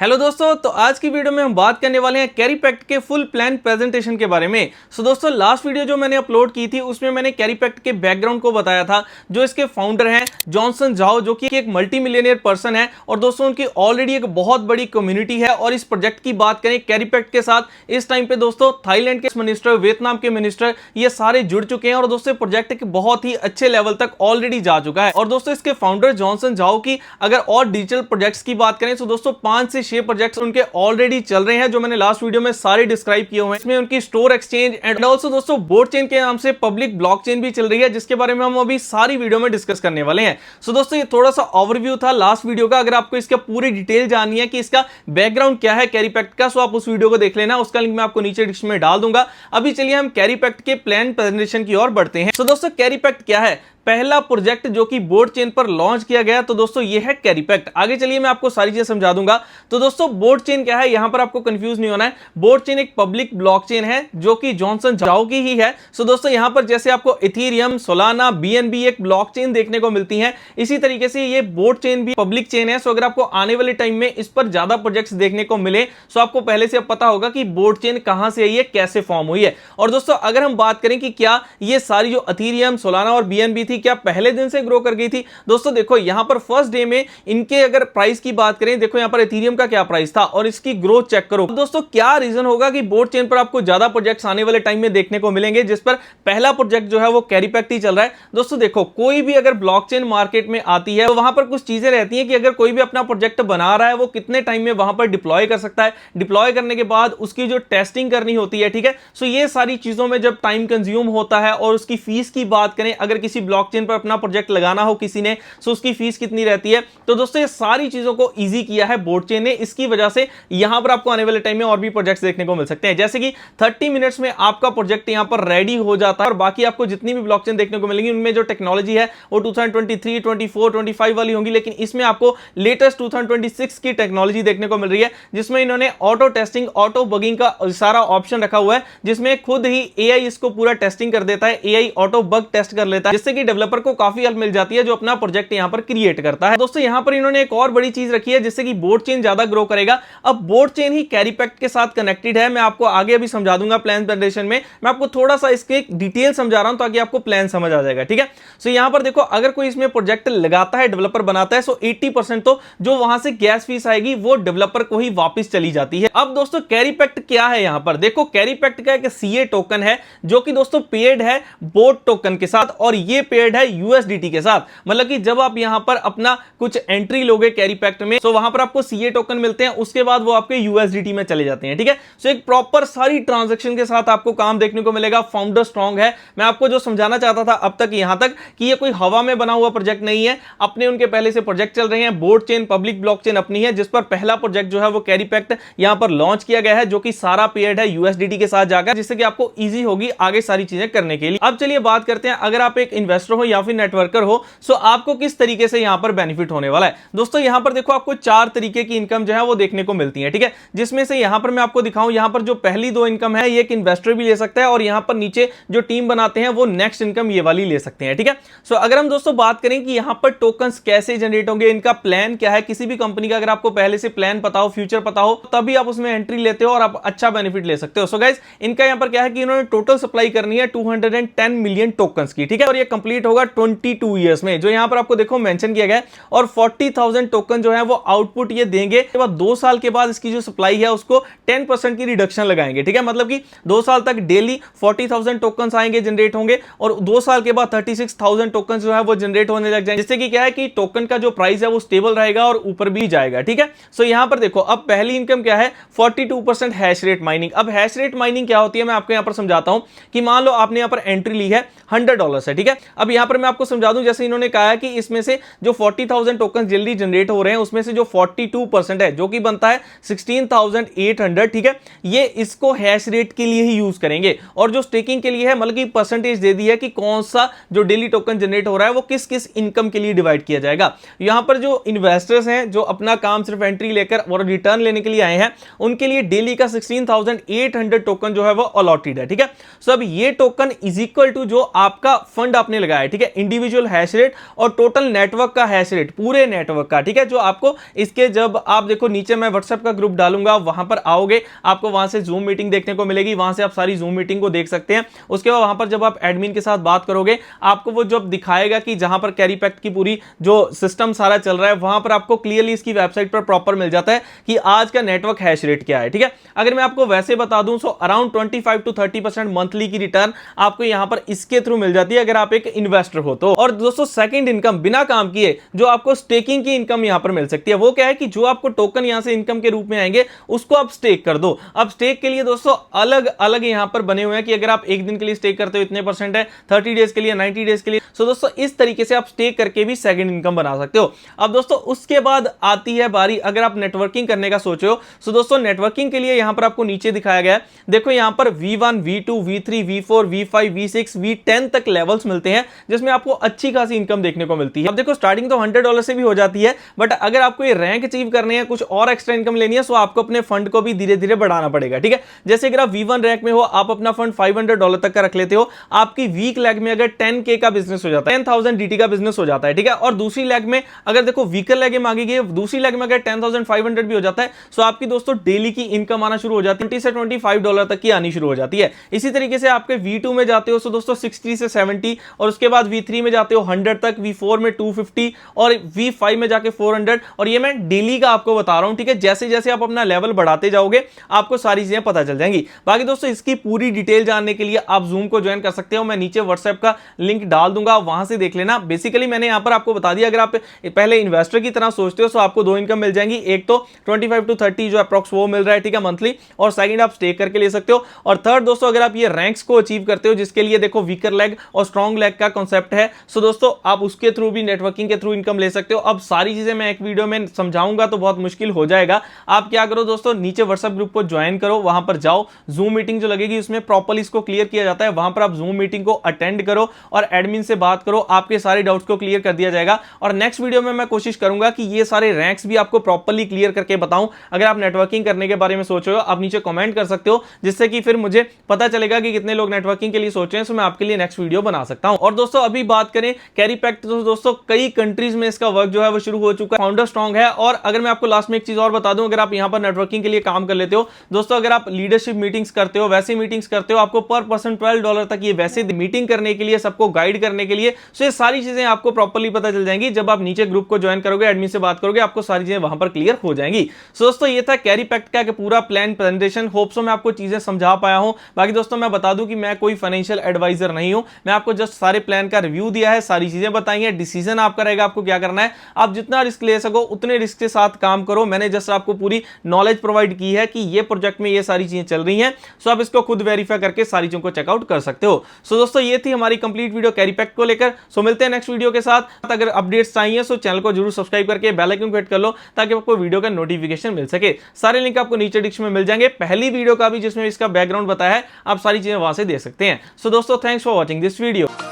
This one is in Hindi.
हेलो दोस्तों, तो आज की वीडियो में हम बात करने वाले हैं कैरी पैक्ट के फुल प्लान प्रेजेंटेशन के बारे में। दोस्तों लास्ट वीडियो जो मैंने अपलोड की थी उसमें मैंने कैरी पैक्ट के बैकग्राउंड को बताया था। जो इसके फाउंडर हैं जॉनसन झाओ, जो कि एक मल्टी मिलियनियर पर्सन है और दोस्तों उनकी ऑलरेडी एक बहुत बड़ी कम्युनिटी है। और इस प्रोजेक्ट की बात करें कैरी पैक्ट के साथ इस टाइम पे दोस्तों थाईलैंड के मिनिस्टर, वियतनाम के मिनिस्टर, ये सारे जुड़ चुके हैं और दोस्तों प्रोजेक्ट एक बहुत ही अच्छे लेवल तक ऑलरेडी जा चुका है। और दोस्तों इसके फाउंडर जॉनसन झाओ की अगर और डिजिटल प्रोजेक्ट्स की बात करें तो दोस्तों 5 से 6 प्रोजेक्ट्स उनके ऑलरेडी चल रहे हैं, जो मैंने लास्ट वीडियो में सारे डिस्क्राइब किए हुए हैं। इसमें उनकी स्टोर एक्सचेंज एंड ऑल्सो दोस्तों बोर्ड चेन के नाम से पब्लिक ब्लॉकचेन भी चल रही है, जिसके बारे में हम अभी सारी वीडियो में डिस्कस करने वाले हैं। दोस्तों ये थोड़ा सा ओवरव्यू था लास्ट वीडियो का। अगर आपको इसका पूरी डिटेल जाननी है कि इसका बैकग्राउंड क्या है कैरी पैक्ट का, सो आप उस वीडियो को देख लेना, उसका लिंक मैं आपको नीचे डिस्क्रिप्शन में डाल दूंगा। अभी चलिए हम कैरी पैक्ट के प्लान प्रेजेंटेशन की ओर बढ़ते हैं। दोस्तों कैरी पैक्ट क्या है? पहला प्रोजेक्ट जो कि बोर्ड चेन पर लॉन्च किया गया, तो दोस्तों ये है कैरी पैक्ट। आगे चलिए मैं आपको सारी चीजें समझा दूंगा। तो दोस्तों बोर्ड चेन क्या है, यहां पर आपको कंफ्यूज नहीं होना है। बोर्ड चेन एक पब्लिक ब्लॉकचेन है जो कि जॉनसन झाओ की ही है। दोस्तों यहां पर जैसे आपको इथेरियम, सोलाना, बीएनबी एक ब्लॉकचेन देखने को मिलती है, इसी तरीके से ये बोर्ड चेन भी पब्लिक चेन है। अगर आपको आने वाले टाइम में इस पर ज्यादा प्रोजेक्ट्स देखने को मिले, तो आपको पहले से पता होगा कि बोर्ड चेन कहां से आई है, कैसे फॉर्म हुई है। और दोस्तों अगर हम बात करें कि क्या ये सारी जो इथेरियम, सोलाना और बीएनबी थी, क्या पहले दिन से ग्रो कर गई थी? दोस्तों देखो यहां पर फर्स्ट डे में इनके अगर प्राइस की बात करें, देखो यहां पर इथेरियम का क्या प्राइस था और इसकी ग्रोथ चेक करो। दोस्तों क्या रीजन होगा कि बोर्ड चेन पर आपको ज्यादा प्रोजेक्ट्स आने वाले टाइम में देखने को मिलेंगे, जिस पर पहला प्रोजेक्ट जो है वो कैरी पैक्ट ही चल रहा है। दोस्तों देखो कोई भी अगर ब्लॉकचेन मार्केट में आती है तो वहां पर कुछ चीजें रहती हैं कि अगर कोई भी अपना प्रोजेक्ट बना रहा है, वो कितने टाइम में वहां पर डिप्लॉय कर सकता है, डिप्लॉय करने के बाद उसकी जो टेस्टिंग करनी होती है, ठीक है। सो ये सारी चीजों में जब टाइम कंज्यूम होता है, और उसकी फीस की बात करें, अगर किसी ब्लॉकचेन पर अपना प्रोजेक्ट लगाना हो किसी ने, सो उसकी फीस कितनी रहती है। तो दोस्तों ये सारी चीजों को इजी किया है बोर्ड चेन ने। इसकी वजह से यहां पर आपको आने वाले टाइम में और भी प्रोजेक्ट्स देखने को मिल सकते हैं, जैसे कि 30 मिनट्स में आपका प्रोजेक्ट यहां पर रेडी हो जाता है। और बाकी आपको जितनी भी ब्लॉकचेन देखने को मिलेंगी उनमें जो टेक्नोलॉजी है वो 2023, 24, 25 वाली होंगी, लेकिन इसमें आपको लेटेस्ट 2026 की टेक्नोलॉजी देखने को मिल रही है, जिसमें इन्होंने ऑटो टेस्टिंग, ऑटो बगिंग का सारा ऑप्शन रखा हुआ है, जिसमें खुद ही एआई इसको पूरा टेस्टिंग कर देता है। एआई ऑटो बग टेस्ट कर लेता है, जिससे कि डेवलपर को काफी हेल्प मिल जाती है जो अपना प्रोजेक्ट यहां पर क्रिएट करता है। दोस्तों यहां पर इन्होंने एक और बड़ी चीज रखी है, जिससे कि बोर्ड चेन ज्यादा ग्रो करेगा। अब बोर्ड चेन ही कैरी पैक्ट के साथ कनेक्टेड है, मैं आपको आगे अभी समझा दूंगा प्लान प्रेजेंटेशन में। मैं आपको थोड़ा सा इसके डिटेल समझा रहा हूं ताकि आपको प्लान समझ आ जाएगा, ठीक है। सो यहां पर देखो अगर कोई इसमें प्रोजेक्ट लगाता है, डेवलपर बनाता है, सो 80% तो जो वहां से गैस फीस आएगी वो डेवलपर को ही वापस चली जाती है। अब दोस्तों कैरी पैक्ट क्या है, यहां पर देखो कैरी पैक्ट का एक सीए टोकन है, जो कि दोस्तों पेड है बोर्ड टोकन के साथ, और ये पेड है यूएसडीटी के साथ। मतलब कि जब आप यहां पर अपना कुछ एंट्री लोगे कैरी पैक्ट में, तो वहां पर आपको सीए टोकन मिलते हैं, उसके बाद वो आपके यूएसडीटी में चले जाते हैं, ठीक है। सो एक प्रॉपर सारी ट्रांजैक्शन के साथ आपको काम देखने को मिलेगा। फाउंडर स्ट्रांग है। मैं आपको जो समझाना चाहता था अब तक यहां तक कि ये कोई हवा में बना हुआ प्रोजेक्ट नहीं है, अपने उनके पहले से प्रोजेक्ट चल रहे हैं। बोर्ड चेन पब्लिक ब्लॉकचेन अपनी है, जिस पर पहला प्रोजेक्ट जो है वो कैरी पैक्ट यहां पर लॉन्च किया गया है, जो कि सारा पेड है यूएसडीटी के साथ जाकर, जिससे कि आपको इजी होगी आगे सारी चीजें करने के लिए। अब चलिए बात करते हैं, अगर आप एक इन्वेस्टर हो या फिर नेटवर्कर हो, सो आपको किस तरीके से यहां पर बेनिफिट होने वाला है। दोस्तों यहां पर देखो आपको 4 तरीके की इनकम जो है वो देखने को मिलती है, ठीक है। जिसमें से यहां पर मैं आपको दिखाऊं, यहां पर जो पहली 2 इनकम है ये एक इन्वेस्टर भी ले सकता है, और यहां पर नीचे जो टीम बनाते हैं वो नेक्स्ट इनकम ये वाली ले सकते हैं, ठीक है। सो अगर हम दोस्तों बात करें कि यहां पर टोकन्स कैसे जनरेट होंगे, इनका प्लान क्या है, किसी भी कंपनी का अगर आपको पहले से प्लान पता हो, फ्यूचर पता हो, तभी आप उसमें एंट्री लेते हो और आप अच्छा बेनिफिट ले सकते हो। सो गाइस इनका यहां पर क्या है कि इन्होंने टोटल सप्लाई करनी है 210 मिलियन टोकन्स की, ठीक है। और ये कंप्लीट होगा 22 ईयर्स में, जो यहां पर आपको देखो मेंशन किया गया है। और 40,000 टोकन जो है वो आउटपुट ये देंगे। के बाद 2 साल के बाद इसकी जो सप्लाई है उसको 10% की रिडक्शन लगाएंगे, ठीक है। मतलब कि 2 साल तक डेली 40,000 टोकन्स आएंगे, जनरेट होंगे, और 2 साल के बाद 36,000 टोकन्स जो है वो जनरेट होने लग जाएंगे, जिससे कि क्या है कि टोकन का जो प्राइस है वो स्टेबल रहेगा और ऊपर भी जाएगा, ठीक है। सो यहां पर देखो अब पहली इनकम क्या है, 42% हैश रेट माइनिंग। अब हैश रेट माइनिंग क्या होती है मैं आपको यहां पर समझाता हूं कि मान लो आपने यहां पर एंट्री ली है $100 है, ठीक है। अब यहां पर मैं आपको समझा दूं, जैसे इन्होंने कहा है कि इसमें से जो 40,000 टोकन जल्दी जनरेट हो रहे हैं, उसमें से जो 42% है, जो कि बनता है 16,800, ठीक है, ये इसको हैश रेट के लिए ही यूज करेंगे। और जो स्टेकिंग के लिए है, मतलब कि परसेंटेज दे दी है कि कौन सा जो डेली टोकन जनरेट हो रहा है वो किस किस इनकम के लिए डिवाइड किया जाएगा। यहां पर जो इन्वेस्टर्स हैं, जो अपना काम सिर्फ एंट्री लेकर और रिटर्न लेने के लिए आए हैं, उनके लिए डेली का 16,800 टोकन जो है वो अलॉटेड है, ठीक है। सो अब ये टोकन इज इक्वल टू जो आपका फंड आपने जगह है, ठीक है, इंडिविजुअल हैश रेट और टोटल नेटवर्क का हैश रेट, पूरे नेटवर्क का, ठीक है, जो आपको इसके जब आप देखो नीचे मैं व्हाट्सएप का ग्रुप डालूंगा, वहां पर आओगे आपको वहां से जूम मीटिंग देखने को मिलेगी, वहां से आप सारी जूम मीटिंग को देख सकते हैं। उसके बाद वहां पर जब आप एडमिन के साथ बात करोगे आपको वो जब दिखाएगा कि जहां पर कैरी पैक्ट की पूरी जो सिस्टम सारा चल रहा है वहां पर आपको क्लियरली इसकी वेबसाइट पर प्रॉपर मिल जाता है कि आज का नेटवर्क हैश रेट क्या है, ठीक है। अगर मैं आपको वैसे बता दूं तो अराउंड 25 to 30% मंथली की रिटर्न आपको यहां पर इसके थ्रू मिल जाती है अगर आप एक इन्वेस्टर हो तो। और दोस्तों सेकंड इनकम बिना काम किए जो आपको स्टेकिंग की इनकम यहां पर मिल सकती है, वो क्या है कि जो आपको टोकन यहां से इनकम के रूप में आएंगे उसको आप स्टेक कर दो। अब स्टेक के लिए दोस्तों अलग अलग यहां पर बने हुए हैं कि अगर आप एक दिन के लिए स्टेक करते हो इतने परसेंट है, 30 डेज के लिए, 90 डेज के लिए। सो दोस्तों इस तरीके से आप स्टेक करके भी सेकंड इनकम बना सकते हो। अब दोस्तों उसके बाद आती है बारी अगर आप नेटवर्किंग करने का सोच रहे हो। सो दोस्तों नेटवर्किंग के लिए यहां पर आपको नीचे दिखाया गया है, देखो यहां पर V1, V2, V3, V4, V5, V6, V10 तक लेवल्स मिलते हैं जिसमें आपको अच्छी खासी इनकम देखने को मिलती है। अब देखो स्टार्टिंग तो $100 से भी हो जाती है, बट अगर आपको ये रैंक अचीव करने है, कुछ और एक्स्ट्रा इनकम लेनी है, तो आपको अपने फंड को भी धीरे धीरे बढ़ाना पड़ेगा, ठीक है। जैसे अगर आप V1 रैंक में हो, आप अपना फंड $500 तक का रख लेते हो, आपकी वीक लेग में अगर 10K का बिजनेस हो जाता है, 10,000 DT का बिजनेस हो जाता है, ठीक है। और दूसरी लेग में अगर देखो वीकर लेग मांगी गई, दूसरी लेग में अगर 10,500 भी हो जाता है, तो आपकी दोस्तों डेली की इनकम आना शुरू हो जाती है, $20 से $25 तक की आनी शुरू हो जाती है। इसी तरीके से आपके V2 में जाते हो तो दोस्तों 60 से 70, और उसके बाद V3 में जाते हो 100 तक, V4 में 250 और V5 में जाके 400। और ये मैं डेली का आपको बता रहा हूं, ठीक है। जैसे जैसे आप अपना लेवल बढ़ाते जाओगे आपको सारी चीजें पता चल जाएंगी। बाकी दोस्तों इसकी पूरी डिटेल जानने के लिए आप जूम को ज्वाइन कर सकते हो, मैं नीचे व्हाट्सएप का लिंक डाल दूंगा, वहां से देख लेना। बेसिकली मैंने यहां पर आपको बता दिया, अगर आप पहले इन्वेस्टर की तरह सोचते हो तो आपको दो इनकम मिल जाएंगी, एक तो 25 to 30 जो अप्रॉक्स वो मिल रहा है, ठीक है, मंथली, और सेकंड आप स्टेक करके ले सकते हो। और थर्ड दोस्तों अगर आप ये रैंक्स को अचीव करते हो, जिसके लिए देखो वीकर लेग और स्ट्रॉन्ग लेग का कॉन्सेप्ट है, सो दोस्तों आप उसके थ्रू भी नेटवर्किंग के थ्रू इनकम ले सकते हो। अब सारी चीजें मैं एक वीडियो में समझाऊंगा तो बहुत मुश्किल हो जाएगा। आप क्या करो दोस्तों, नीचे व्हाट्सएप ग्रुप को ज्वाइन करो, वहां पर जाओ, जूम मीटिंग जो लगेगी उसमें प्रॉपर्ली इसको क्लियर किया जाता है, वहां पर आप जूम मीटिंग को अटेंड करो और एडमिन से बात करो, आपके सारे डाउट्स को क्लियर कर दिया जाएगा। और नेक्स्ट वीडियो में मैं कोशिश करूंगा कि ये सारे रैंक्स भी आपको प्रॉपर्ली क्लियर करके बताऊं। अगर आप नेटवर्किंग करने के बारे में सोच रहे हो, आप नीचे कमेंट कर सकते हो, जिससे कि फिर मुझे पता चलेगा कि कितने लोग नेटवर्किंग के लिए सोच रहे हैं, तो मैं आपके लिए नेक्स्ट वीडियो बना सकता हूं। और दोस्तों अभी बात करें कैरी पैक्ट, तो दोस्तों कई कंट्रीज में इसका वर्क जो है वो शुरू हो चुका है, फाउंडर स्ट्रांग है। और अगर मैं आपको लास्ट में एक चीज और बता दूं, अगर आप यहां पर नेटवर्किंग के लिए काम कर लेते हो दोस्तों, अगर आप लीडरशिप मीटिंग्स करते हो, वैसी मीटिंग्स करते हो, आपको पर पर्सन $12 तक ये वैसे मीटिंग करने के लिए, सबको गाइड करने के लिए, सो ये सारी चीजें आपको प्रॉपर्ली पता चल जाएंगी जब आप नीचे ग्रुप को ज्वाइन करोगे, एडमिन से बात करोगे, आपको सारी चीजें वहां पर क्लियर हो जाएंगी। सो दोस्तों ये था कैरी पैक्ट का पूरा प्लान प्रेजेंटेशन, होप सो मैं आपको चीजें समझा पाया हूं। बाकी दोस्तों मैं बता दूं कि मैं कोई फाइनेंशियल एडवाइजर नहीं हूं, मैं आपको जस्ट सारे प्लान का रिव्यू दिया है, सारी चीजें बताई हैं, डिसीजन आपका रहेगा आपको क्या करना है। आप जितना रिस्क ले सको उतने रिस्क के साथ काम करो, मैंने जस्ट आपको पूरी नॉलेज प्रोवाइड की है कि ये प्रोजेक्ट में ये सारी चीजें चल रही हैं, सो आप इसको खुद वेरीफाई करके सारी चीजों को चेकआउट कर सकते हो। सो दोस्तों ये थी हमारी कंप्लीट वीडियो कैरी पैक्ट को लेकर। सो मिलते हैं नेक्स्ट वीडियो के साथ। अगर अपडेट्स चाहिए तो चैनल को जरूर सब्सक्राइब करके बेल आइकन को हिट कर लो ताकि आपको वीडियो का नोटिफिकेशन मिल सके। सारे लिंक आपको नीचे डिस्क्रिप्शन में मिल जाएंगे, पहली वीडियो का भी जिसमें इसका बैकग्राउंड बताया है, आप सारी चीजें वहां से देख सकते हैं। सो दोस्तों thanks for watching this video.